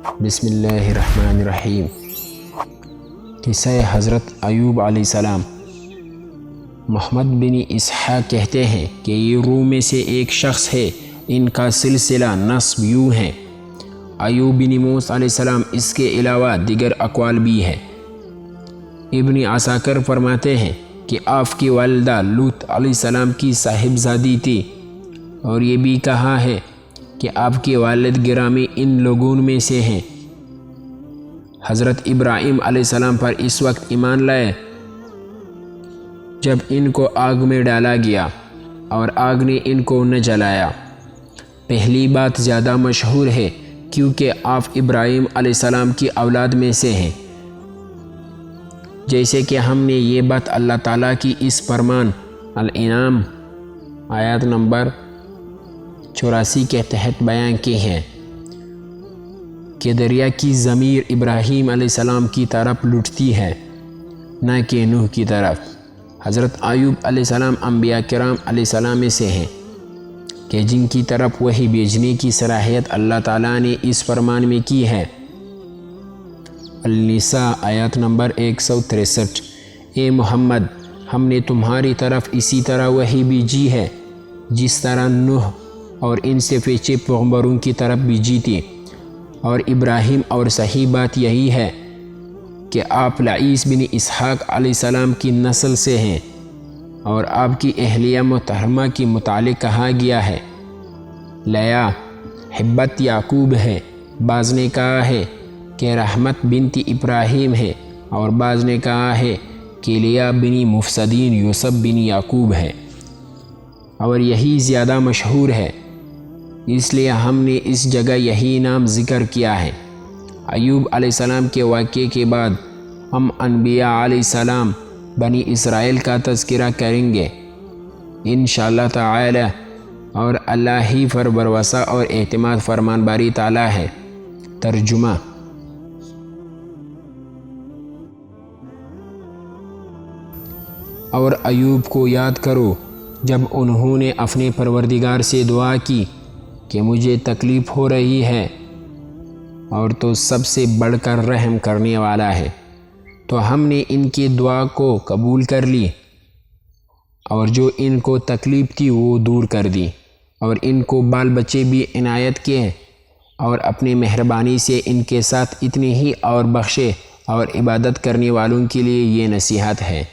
بسم اللہ الرحمن الرحیم۔ قصہ حضرت ایوب علیہ السلام۔ محمد بن اسحاق کہتے ہیں کہ یہ روم میں سے ایک شخص ہے، ان کا سلسلہ نسب یوں ہے: ایوب بن موسیٰ علیہ السلام، اس کے علاوہ دیگر اقوال بھی ہیں۔ ابن عساکر فرماتے ہیں کہ آپ کی والدہ لوط علیہ السلام کی صاحبزادی تھی، اور یہ بھی کہا ہے کہ آپ کے والد گرامی ان لوگوں میں سے ہیں۔ حضرت ابراہیم علیہ السلام پر اس وقت ایمان لائے جب ان کو آگ میں ڈالا گیا اور آگ نے ان کو نہ جلایا۔ پہلی بات زیادہ مشہور ہے کیونکہ آپ ابراہیم علیہ السلام کی اولاد میں سے ہیں، جیسے کہ ہم نے یہ بات اللہ تعالیٰ کی اس فرمان الانعام آیات نمبر 84 کے تحت بیان کی ہے کہ دریا کی ضمیر ابراہیم علیہ السلام کی طرف لٹتی ہے، نہ کہ نوح کی طرف۔ حضرت ایوب علیہ السلام انبیاء کرام علیہ السلام میں سے ہیں کہ جن کی طرف وحی بھیجنے کی صلاحیت اللہ تعالیٰ نے اس فرمان میں کی ہے۔ النساء آیات نمبر 163۔ اے محمد، ہم نے تمہاری طرف اسی طرح وحی بھیجی ہے جس طرح نوح اور ان سے پیچھے پیغمبروں کی طرف بھیجی تھی، اور ابراہیم، اور صحیح بات یہی ہے کہ آپ لعیس بن اسحاق علیہ السلام کی نسل سے ہیں، اور آپ کی اہلیہ محترمہ کے متعلق کہا گیا ہے لیا حبت یعقوب ہے، بعض نے کہا ہے کہ رحمت بنت ابراہیم ہے، اور بعض نے کہا ہے کہ لیا بن مفسدین یوسف بن یعقوب ہے، اور یہی زیادہ مشہور ہے، اس لیے ہم نے اس جگہ یہی نام ذکر کیا ہے۔ ایوب علیہ السلام کے واقعے کے بعد ہم انبیاء علیہ السلام بنی اسرائیل کا تذکرہ کریں گے انشاءاللہ تعالی، اور اللہ ہی پر بھروسہ اور اعتماد فرمان باری تعالی ہے۔ ترجمہ: اور ایوب کو یاد کرو جب انہوں نے اپنے پروردگار سے دعا کی کہ مجھے تکلیف ہو رہی ہے، اور تو سب سے بڑھ کر رحم کرنے والا ہے، تو ہم نے ان کی دعا کو قبول کر لی، اور جو ان کو تکلیف تھی وہ دور کر دی، اور ان کو بال بچے بھی عنایت کیے، اور اپنی مہربانی سے ان کے ساتھ اتنے ہی اور بخشے، اور عبادت کرنے والوں کے لیے یہ نصیحت ہے۔